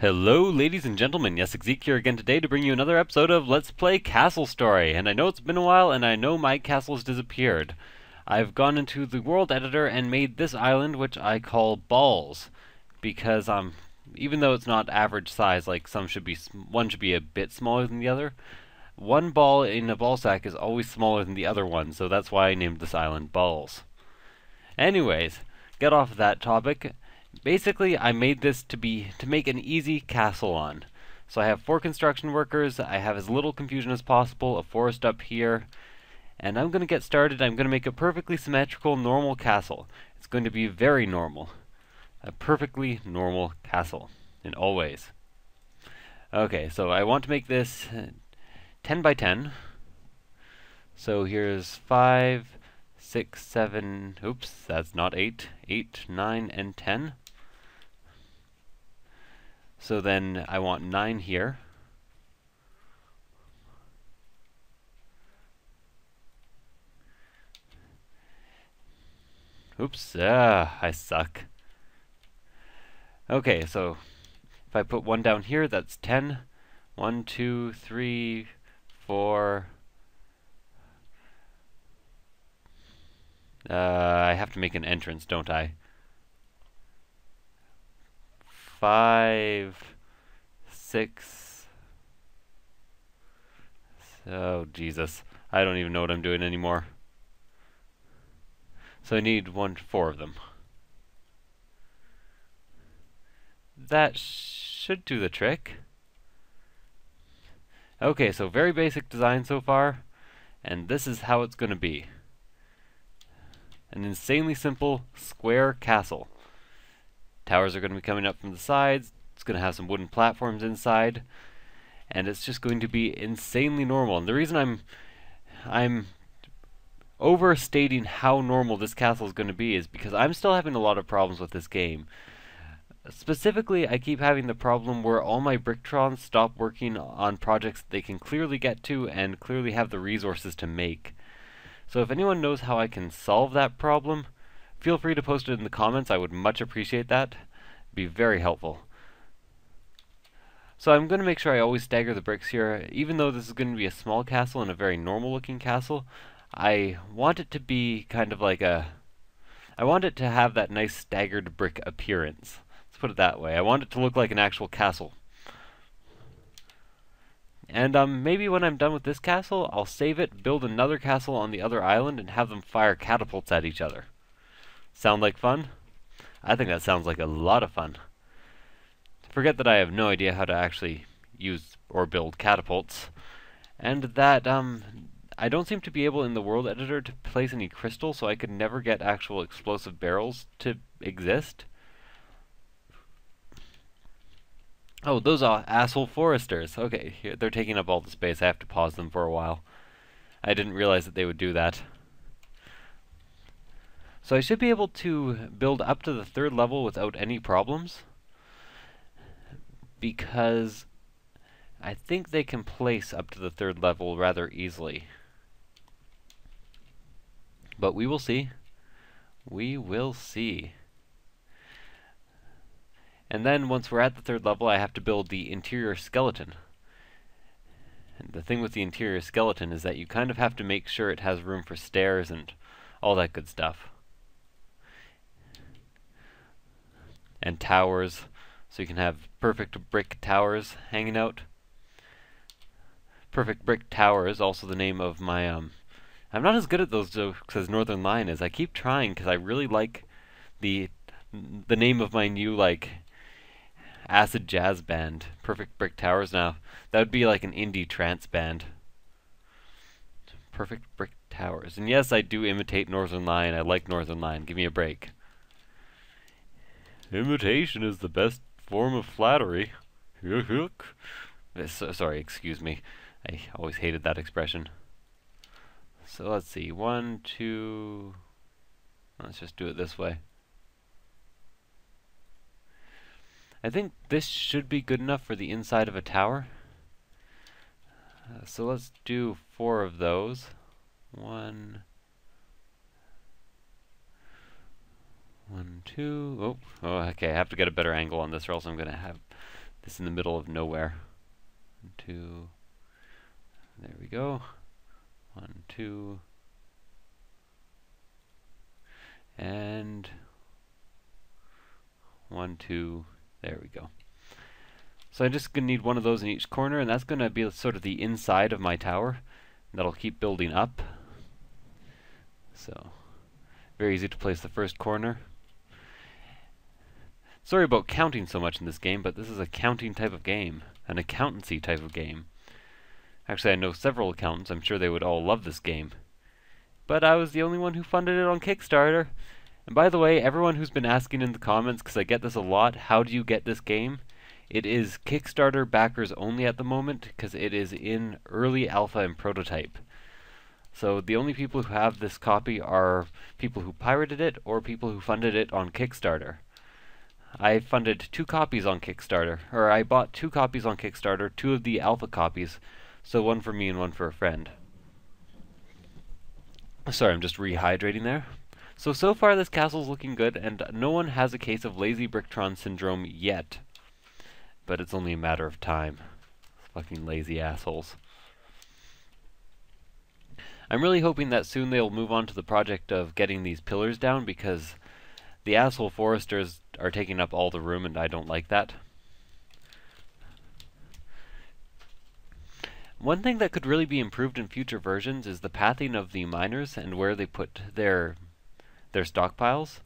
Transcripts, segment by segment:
Hello, ladies and gentlemen. Yessik here again today to bring you another episode of Let's Play Castle Story. And I know it's been a while, and I know my castle's disappeared. I've gone into the world editor and made this island, which I call Ballz, because even though it's not average size, like one should be a bit smaller than the other. One ball in a ball sack is always smaller than the other one, so that's why I named this island Ballz. Anyways, get off of that topic. Basically, I made this to make an easy castle on. So I have 4 construction workers, I have as little confusion as possible, a forest up here, and I'm going to get started. I'm going to make a perfectly symmetrical, normal castle. It's going to be very normal. A perfectly normal castle, in all ways. Okay, so I want to make this 10 by 10. So here's 5, 6, 7, oops, that's not 8, 8, 9, and 10. So then I want 9 here. Oops, I suck. Okay, so if I put 1 down here, that's 10. 1, 2, 3, 4. I have to make an entrance, don't I? 5, 6. Oh, Jesus. I don't even know what I'm doing anymore. So I need 4 of them. That should do the trick. Okay, so very basic design so far, and this is how it's going to be. An insanely simple square castle. Towers are going to be coming up from the sides, it's going to have some wooden platforms inside, and it's just going to be insanely normal. And the reason I'm overstating how normal this castle is going to be is because I'm still having a lot of problems with this game. Specifically, I keep having the problem where all my Bricktrons stop working on projects they can clearly get to and clearly have the resources to make. So if anyone knows how I can solve that problem, feel free to post it in the comments. I would much appreciate that. It'd be very helpful. So I'm going to make sure I always stagger the bricks here. Even though this is going to be a small castle and a very normal looking castle, I want it to be kind of like I want it to have that nice staggered brick appearance. Let's put it that way. I want it to look like an actual castle. And maybe when I'm done with this castle, I'll save it, build another castle on the other island, and have them fire catapults at each other. Sound like fun? I think that sounds like a lot of fun. Forget that I have no idea how to actually use or build catapults, and that I don't seem to be able in the world editor to place any crystal, so I could never get actual explosive barrels to exist. Oh, those are asshole foresters. Okay, here, they're taking up all the space. I have to pause them for a while. I didn't realize that they would do that. So I should be able to build up to the 3rd level without any problems, because I think they can place up to the 3rd level rather easily. But we will see. We will see. And then once we're at the 3rd level, I have to build the interior skeleton. And the thing with the interior skeleton is that you kind of have to make sure it has room for stairs and all that good stuff. And towers, so you can have perfect brick towers hanging out. Perfect Brick Tower is also the name of my I'm not as good at those jokes as Northern Lion is. I keep trying because I really like the name of my new acid jazz band, Perfect Brick Towers. Now that would be like an indie trance band. Perfect Brick Towers. And yes, I do imitate Northern Lion. I like Northern Lion. Give me a break. Imitation is the best form of flattery. Sorry, excuse me. I always hated that expression. So let's see. 1, 2. Let's just do it this way. I think this should be good enough for the inside of a tower. So let's do 4 of those. 1, 1, 2. Oh, okay. I have to get a better angle on this, or else I'm going to have this in the middle of nowhere. 1, 2. There we go. 1, 2. And 1, 2. There we go. So I'm just going to need one of those in each corner, and that's going to be sort of the inside of my tower. And that'll keep building up. So, very easy to place the first corner. Sorry about counting so much in this game, but this is a counting type of game. An accountancy type of game. Actually, I know several accountants. I'm sure they would all love this game. But I was the only one who funded it on Kickstarter. And by the way, everyone who's been asking in the comments, because I get this a lot, how do you get this game? It is Kickstarter backers only at the moment, because it is in early alpha and prototype. So the only people who have this copy are people who pirated it or people who funded it on Kickstarter. I funded 2 copies on Kickstarter, or I bought 2 copies on Kickstarter, 2 of the alpha copies, so one for me and one for a friend. Sorry, I'm just rehydrating there. So far this castle's looking good, and no one has a case of lazy Bricktron syndrome yet. But it's only a matter of time. Fucking lazy assholes. I'm really hoping that soon they'll move on to the project of getting these pillars down, because the asshole foresters are taking up all the room and I don't like that. One thing that could really be improved in future versions is the pathing of the miners and where they put their stockpiles.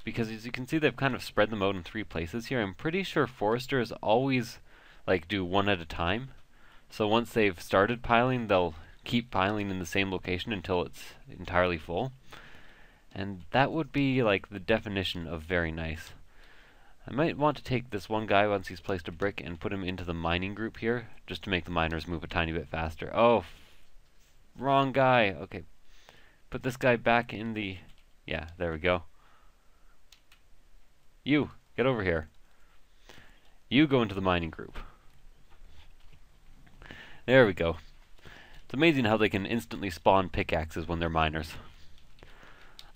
Because as you can see, they've kind of spread them out in 3 places here. I'm pretty sure foresters always do one at a time. So once they've started piling, they'll keep piling in the same location until it's entirely full. And that would be like the definition of very nice. I might want to take this one guy once he's placed a brick and put him into the mining group here, just to make the miners move a tiny bit faster. Oh, wrong guy. Okay, put this guy back in the... Yeah, there we go. You, get over here. You go into the mining group. There we go. It's amazing how they can instantly spawn pickaxes when they're miners.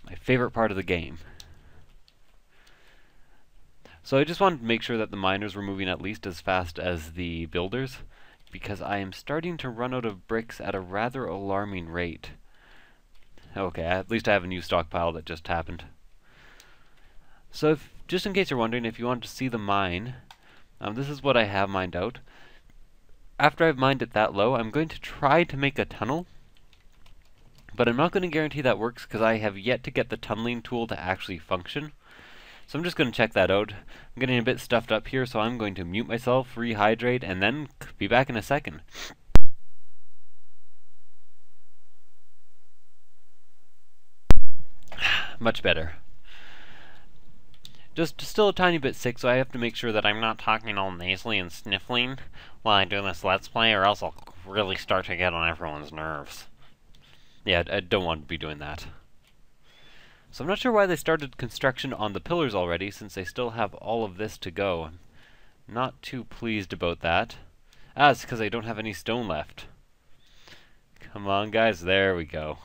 My favorite part of the game. So I just wanted to make sure that the miners were moving at least as fast as the builders, because I am starting to run out of bricks at a rather alarming rate. Okay, at least I have a new stockpile that just happened. So just in case you're wondering, if you want to see the mine, this is what I have mined out. After I've mined it that low, I'm going to try to make a tunnel, but I'm not going to guarantee that works because I have yet to get the tunneling tool to actually function. So I'm just going to check that out. I'm getting a bit stuffed up here, so I'm going to mute myself, rehydrate, and then be back in a second. Much better. Just still a tiny bit sick, so I have to make sure that I'm not talking all nasally and sniffling while I do this Let's Play, or else I'll really start to get on everyone's nerves. Yeah, I don't want to be doing that. So I'm not sure why they started construction on the pillars already, since they still have all of this to go. I'm not too pleased about that. Ah, it's because I don't have any stone left. Come on, guys, there we go.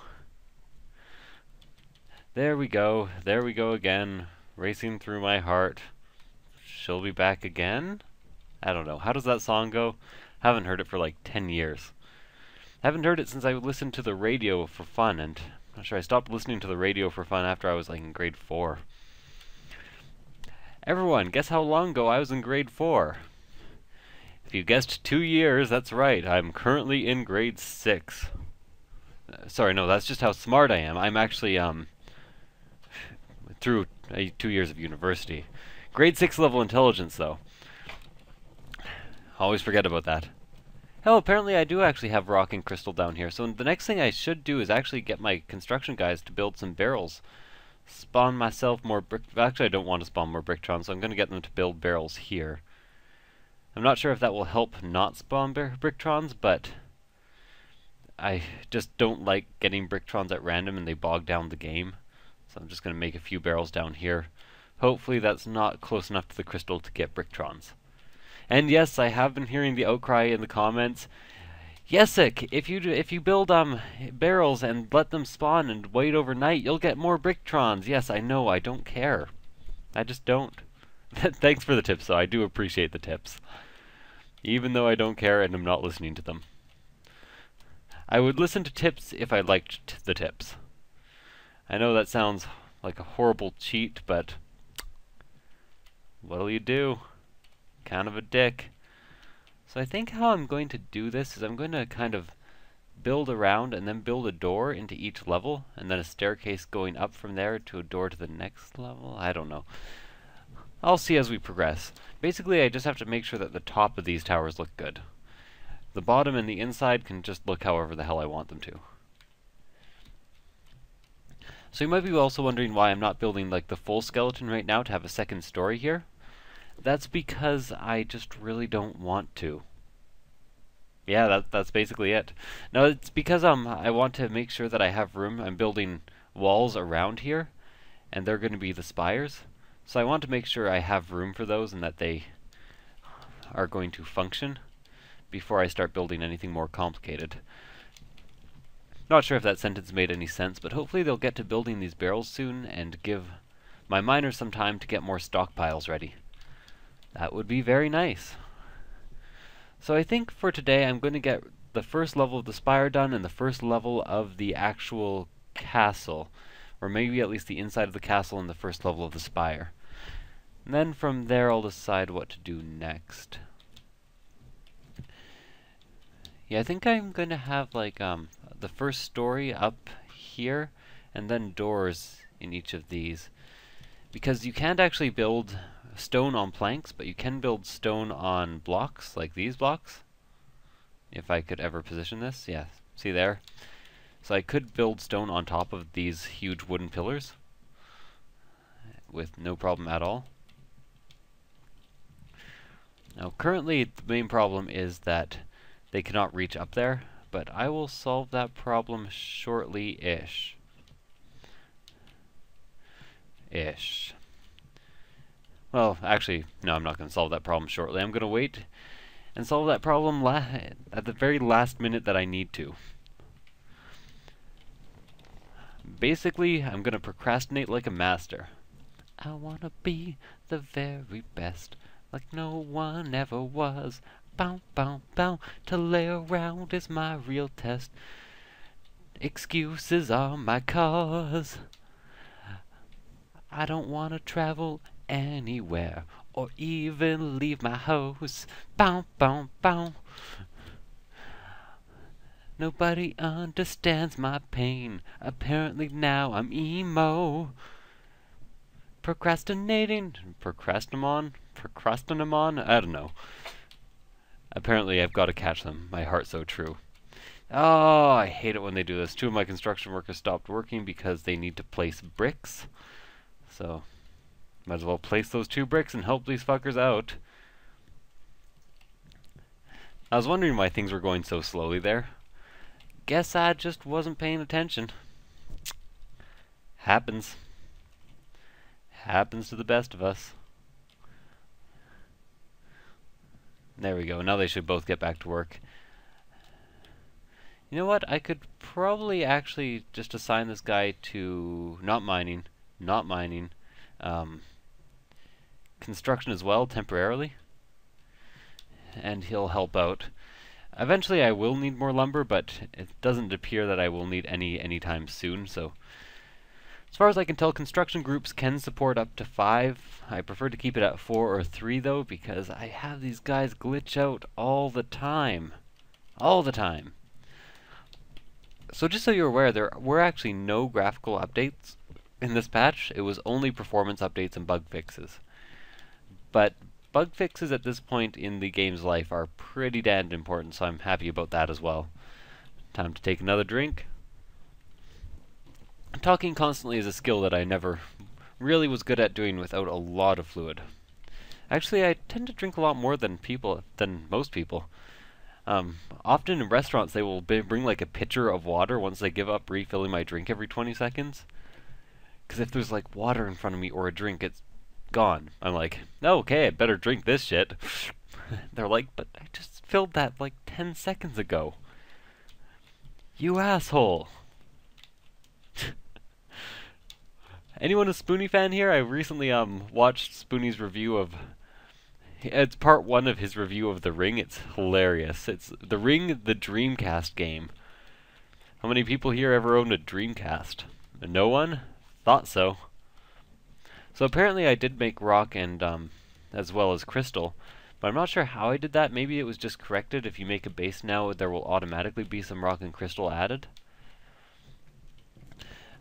There we go. There we go again. Racing through my heart. She'll be back again? I don't know. How does that song go? Haven't heard it for like 10 years. Haven't heard it since I listened to the radio for fun, and I'm not sure, I stopped listening to the radio for fun after I was like in grade 4. Everyone, guess how long ago I was in grade 4? If you guessed 2 years, that's right. I'm currently in grade 6. Sorry, no, that's just how smart I am. I'm actually, through 2 years of university. Grade 6 level intelligence, though. Always forget about that. Hell, apparently I do actually have rock and crystal down here, so the next thing I should do is actually get my construction guys to build some barrels. Spawn myself more brick... Actually, I don't want to spawn more Bricktron, so I'm going to get them to build barrels here. I'm not sure if that will help not spawn Bricktron, but I just don't like getting Bricktron at random and they bog down the game. So I'm just going to make a few barrels down here. Hopefully that's not close enough to the crystal to get Bricktron. And yes, I have been hearing the outcry in the comments. Yessik, if you build barrels and let them spawn and wait overnight, you'll get more Bricktron. Yes, I know, I don't care. I just don't. Thanks for the tips, though. I do appreciate the tips. even though I don't care and I'm not listening to them. I would listen to tips if I liked the tips. I know that sounds like a horrible cheat, but what'll you do? Kind of a dick. So I think how I'm going to do this is I'm going to kind of build around and then build a door into each level, and then a staircase going up from there to a door to the next level. I don't know. I'll see as we progress. Basically, I just have to make sure that the top of these towers look good. The bottom and the inside can just look however the hell I want them to. So you might be also wondering why I'm not building like the full skeleton right now to have a second story here. That's because I just really don't want to. Yeah, that's basically it. No, it's because I want to make sure that I have room. I'm building walls around here, and they're going to be the spires. So I want to make sure I have room for those and that they are going to function before I start building anything more complicated. Not sure if that sentence made any sense, but hopefully they'll get to building these barrels soon and give my miners some time to get more stockpiles ready. That would be very nice. So I think for today I'm going to get the first level of the spire done and the first level of the actual castle, or maybe at least the inside of the castle and the first level of the spire. And then from there I'll decide what to do next. Yeah, I think I'm going to have like the first story up here and then doors in each of these. Because you can't actually build stone on planks, but you can build stone on blocks, like these blocks. If I could ever position this, yeah, see there? So I could build stone on top of these huge wooden pillars with no problem at all. Now currently the main problem is that they cannot reach up there, but I will solve that problem shortly-ish. Well, actually, no, I'm not going to solve that problem shortly. I'm going to wait and solve that problem at the very last minute that I need to. Basically, I'm going to procrastinate like a master. I want to be the very best, like no one ever was. Bow, bow, bow, to lay around is my real test. Excuses are my cause. I don't want to travel anywhere or even leave my house. Bow, bow, bow. Nobody understands my pain. Apparently now I'm emo. Procrastinating? Procrastinamon? I don't know. Apparently I've got to catch them. My heart's so true. Oh, I hate it when they do this. 2 of my construction workers stopped working because they need to place bricks. So, might as well place those 2 bricks and help these fuckers out. I was wondering why things were going so slowly there. Guess I just wasn't paying attention. Happens. Happens to the best of us. There we go. Now they should both get back to work. You know what? I could probably actually just assign this guy to not mining, construction as well, temporarily. And he'll help out. Eventually I will need more lumber, but it doesn't appear that I will need any anytime soon, so as far as I can tell, construction groups can support up to 5. I prefer to keep it at 4 or 3 though, because I have these guys glitch out all the time. All the time. So just so you're aware, there were actually no graphical updates in this patch. It was only performance updates and bug fixes. But bug fixes at this point in the game's life are pretty damned important, so I'm happy about that as well. Time to take another drink. Talking constantly is a skill that I never really was good at doing without a lot of fluid. Actually, I tend to drink a lot more than most people. Often in restaurants they will bring like a pitcher of water once they give up refilling my drink every 20 seconds. Because if there's like water in front of me or a drink, it's gone. I'm like, oh, okay, I better drink this shit. They're like, but I just filled that like 10 seconds ago. You asshole. Anyone a Spoonie fan here? I recently watched Spoonie's review of It's part 1 of his review of The Ring. It's hilarious. It's The Ring, the Dreamcast game. How many people here ever owned a Dreamcast? No one? Thought so. So apparently I did make rock and, as well as crystal, but I'm not sure how I did that. Maybe it was just corrected. If you make a base now, there will automatically be some rock and crystal added.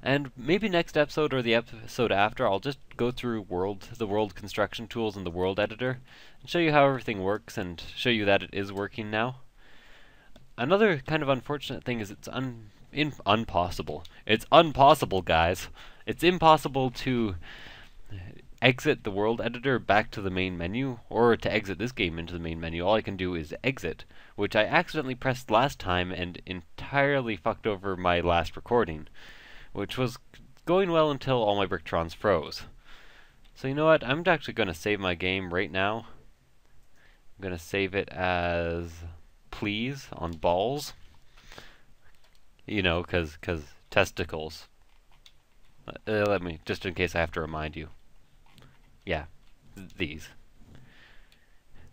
And maybe next episode or the episode after, I'll just go through the world construction tools and the world editor, and show you how everything works and show you that it is working now. Another kind of unfortunate thing is it's impossible. It's impossible, guys. It's impossible to exit the world editor back to the main menu, or to exit this game into the main menu. All I can do is exit, which I accidentally pressed last time and entirely fucked over my last recording, which was going well until all my Bricktrons froze. So you know what, I'm actually going to save my game right now. I'm going to save it as please on Ballz. You know, cause testicles. Let me, just in case I have to remind you. Yeah, these.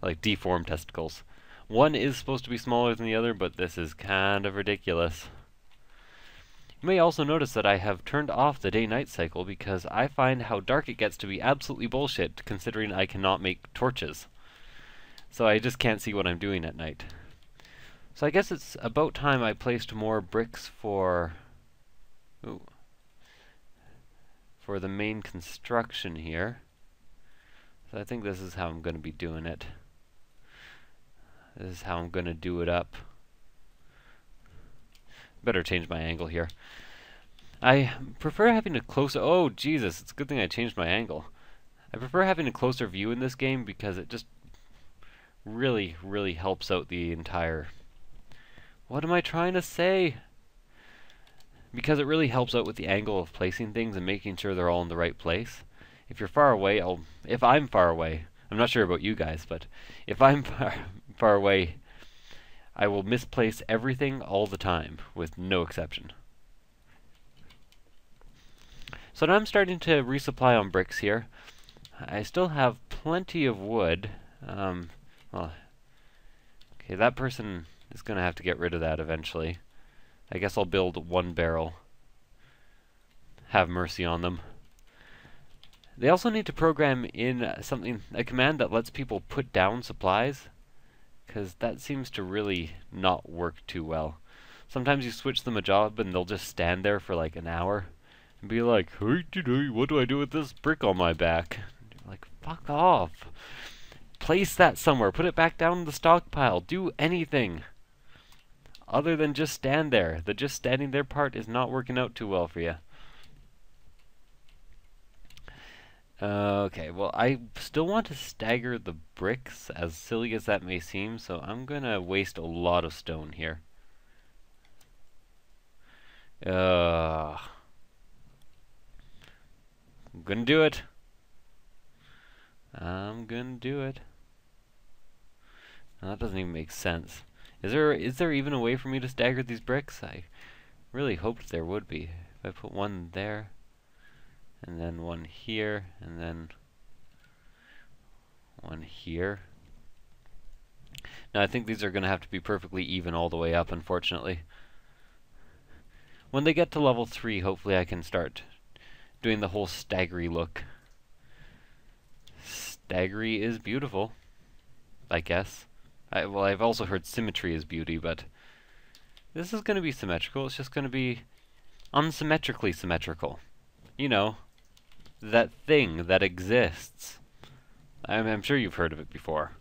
Like deformed testicles. One is supposed to be smaller than the other, but this is kind of ridiculous. You may also notice that I have turned off the day-night cycle because I find how dark it gets to be absolutely bullshit, considering I cannot make torches. So I just can't see what I'm doing at night. So I guess it's about time I placed more bricks for the main construction here. So I think this is how I'm going to be doing it. This is how I'm going to do it up. Better change my angle here. I prefer having a closer... Oh, Jesus, it's a good thing I changed my angle. I prefer having a closer view in this game because it just really, really helps out the entire... What am I trying to say? Because it really helps out with the angle of placing things and making sure they're all in the right place. If you're far away, if I'm far away, I'm not sure about you guys, but if I'm far away, I will misplace everything all the time, with no exception. So now I'm starting to resupply on bricks here. I still have plenty of wood. Well, okay, that person is going to have to get rid of that eventually. I guess I'll build 1 barrel. Have mercy on them. They also need to program in a command that lets people put down supplies, because that seems to really not work too well. Sometimes you switch them a job and they'll just stand there for like an hour and be like, hey, what do I do with this brick on my back? And you're like, fuck off. Place that somewhere. Put it back down in the stockpile. Do anything other than just stand there. The just standing there part is not working out too well for you. Okay, well, I still want to stagger the bricks, as silly as that may seem, so I'm gonna waste a lot of stone here. I'm gonna do it. I'm gonna do it. No, that doesn't even make sense. Is there even a way for me to stagger these bricks? I really hoped there would be. If I put one there, and then one here, and then one here. Now I think these are going to have to be perfectly even all the way up, unfortunately. When they get to level 3, hopefully I can start doing the whole staggery look. Staggery is beautiful, I guess. Well, I've also heard symmetry is beauty, but this is going to be symmetrical. It's just going to be unsymmetrically symmetrical. You know, that thing that exists. I'm sure you've heard of it before.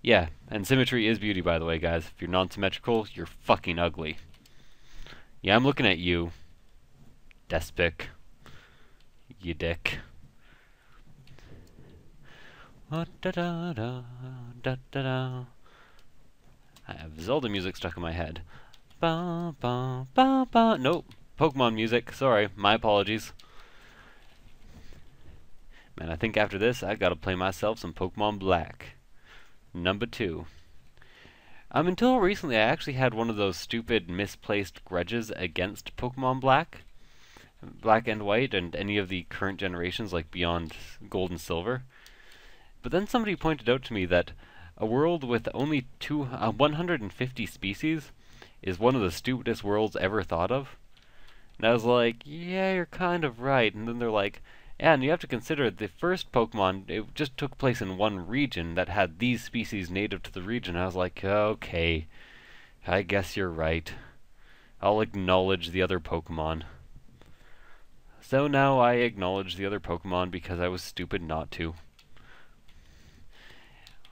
Yeah, and symmetry is beauty, by the way, guys. If you're non-symmetrical, you're fucking ugly. Yeah, I'm looking at you, Despic. You dick. Da da da da da da. I have Zelda music stuck in my head. Ba ba ba ba. Nope, Pokemon music. Sorry, my apologies. Man, I think after this, I gotta play myself some Pokemon Black. Number 2. Until recently, I actually had one of those stupid misplaced grudges against Pokemon Black. Black and White and any of the current generations like Beyond Gold and Silver. But then somebody pointed out to me that a world with only 150 species is one of the stupidest worlds ever thought of. And I was like, yeah, you're kind of right. And then they're like, yeah, and you have to consider the first Pokemon, it just took place in one region that had these species native to the region. I was like, okay, I guess you're right. I'll acknowledge the other Pokemon. So now I acknowledge the other Pokemon because I was stupid not to.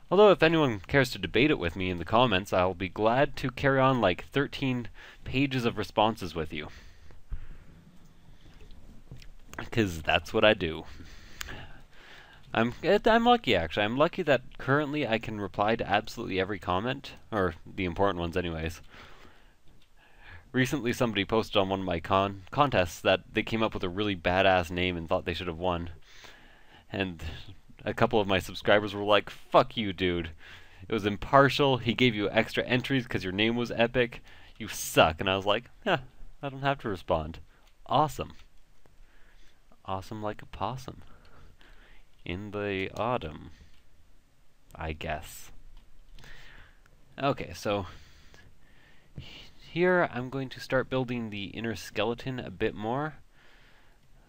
Although if anyone cares to debate it with me in the comments, I'll be glad to carry on like 13 pages of responses with you. Because that's what I do. I'm lucky, actually. I'm lucky that currently I can reply to absolutely every comment, or the important ones anyways. Recently somebody posted on one of my contests that they came up with a really badass name and thought they should have won. And a couple of my subscribers were like, fuck you, dude. It was impartial, he gave you extra entries because your name was epic. You suck. And I was like, yeah, I don't have to respond. Awesome. Awesome like a possum. In the autumn, I guess. Okay, so here I'm going to start building the inner skeleton a bit more.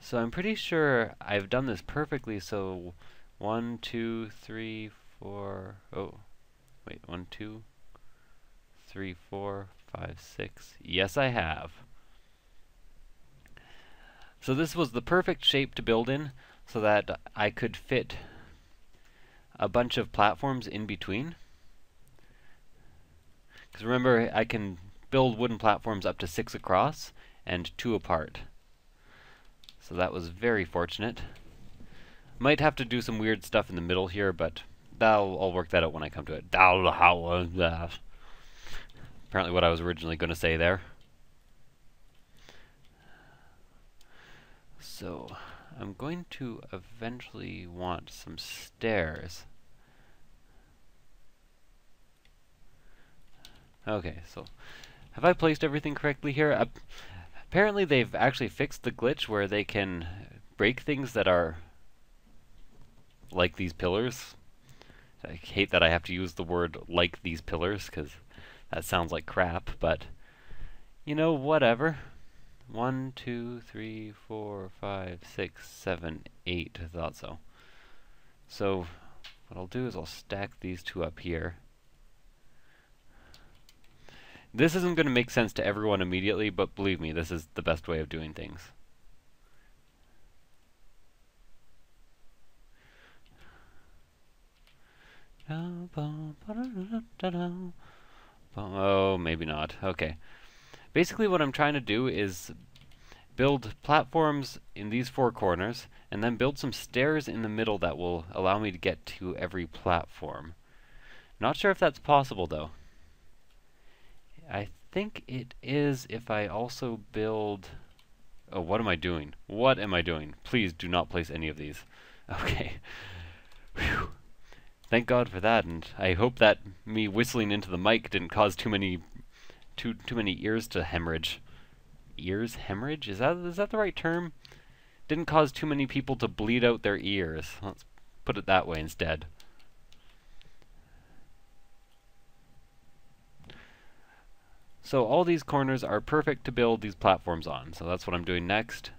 So I'm pretty sure I've done this perfectly, so 1, 2, 3, 4, oh, wait, 1, 2, 3, 4, 5, 6. Yes, I have. So this was the perfect shape to build in so that I could fit a bunch of platforms in between. Because remember, I can build wooden platforms up to 6 across and 2 apart. So that was very fortunate. Might have to do some weird stuff in the middle here, but I'll work that out when I come to it. Apparently what I was originally going to say there. So I'm going to eventually want some stairs. Okay, so have I placed everything correctly here? Apparently they've actually fixed the glitch where they can break things that are like these pillars. I hate that I have to use the word like these pillars because that sounds like crap, but you know, whatever. 1, 2, 3, 4, 5, 6, 7, 8. I thought so. So what I'll do is I'll stack these 2 up here. This isn't going to make sense to everyone immediately, but believe me, this is the best way of doing things. Oh, maybe not. Okay. Basically what I'm trying to do is build platforms in these 4 corners, and then build some stairs in the middle that will allow me to get to every platform. Not sure if that's possible, though. I think it is if I also build... Oh, what am I doing? What am I doing? Please do not place any of these. Okay. Whew. Thank God for that, and I hope that me whistling into the mic didn't cause too many ears to hemorrhage. Ears hemorrhage? Is that the right term? Didn't cause too many people to bleed out their ears. Let's put it that way instead. So all these corners are perfect to build these platforms on. So that's what I'm doing next.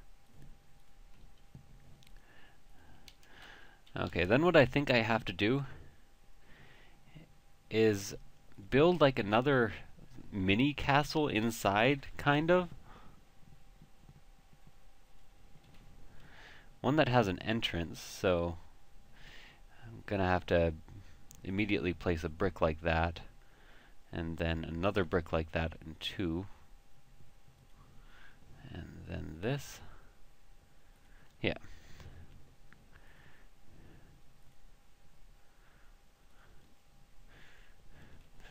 Okay, then what I think I have to do is build like another mini castle inside, kind of. One that has an entrance, so I'm gonna have to immediately place a brick like that, and then another brick like that, and 2, and then this. Yeah.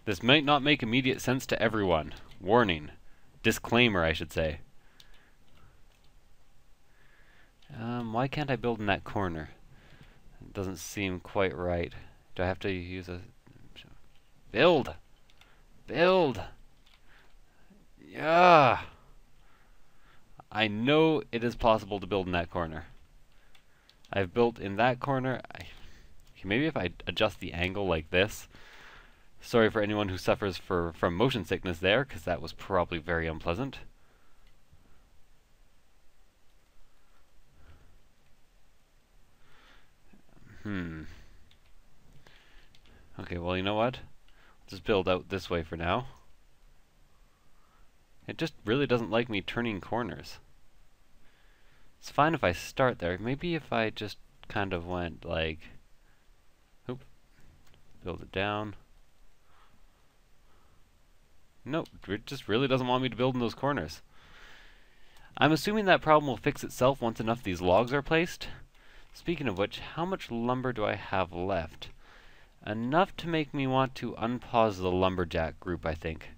This might not make immediate sense to everyone. Warning. Disclaimer, I should say. Why can't I build in that corner? It doesn't seem quite right. Do I have to use a... Build! Build! Yeah! I know it is possible to build in that corner. I've built in that corner. Maybe if I adjust the angle like this. Sorry for anyone who suffers from motion sickness there, because that was probably very unpleasant. Okay, well, you know what? I'll just build out this way for now. It just really doesn't like me turning corners. It's fine if I start there. Maybe if I just kind of went like... Oop. Build it down. Nope, it just really doesn't want me to build in those corners. I'm assuming that problem will fix itself once enough of these logs are placed. Speaking of which, how much lumber do I have left? Enough to make me want to unpause the lumberjack group, I think.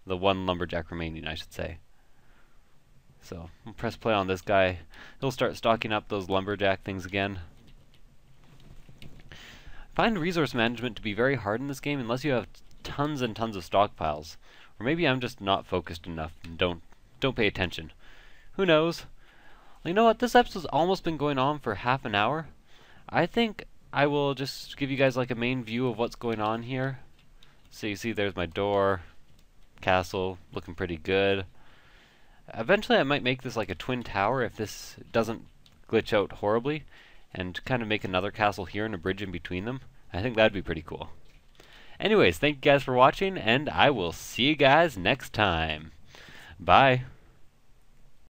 The one lumberjack remaining, I should say. So, I'll press play on this guy. He'll start stocking up those lumberjack things again. I find resource management to be very hard in this game unless you have tons and tons of stockpiles. Or maybe I'm just not focused enough and don't pay attention. Who knows? Well, you know what? This episode's almost been going on for half an hour. I think I will just give you guys like a main view of what's going on here. So you see there's my door, castle, looking pretty good. Eventually I might make this like a twin tower if this doesn't glitch out horribly, and kind of make another castle here and a bridge in between them. I think that'd be pretty cool. Anyways, thank you guys for watching, and I will see you guys next time. Bye.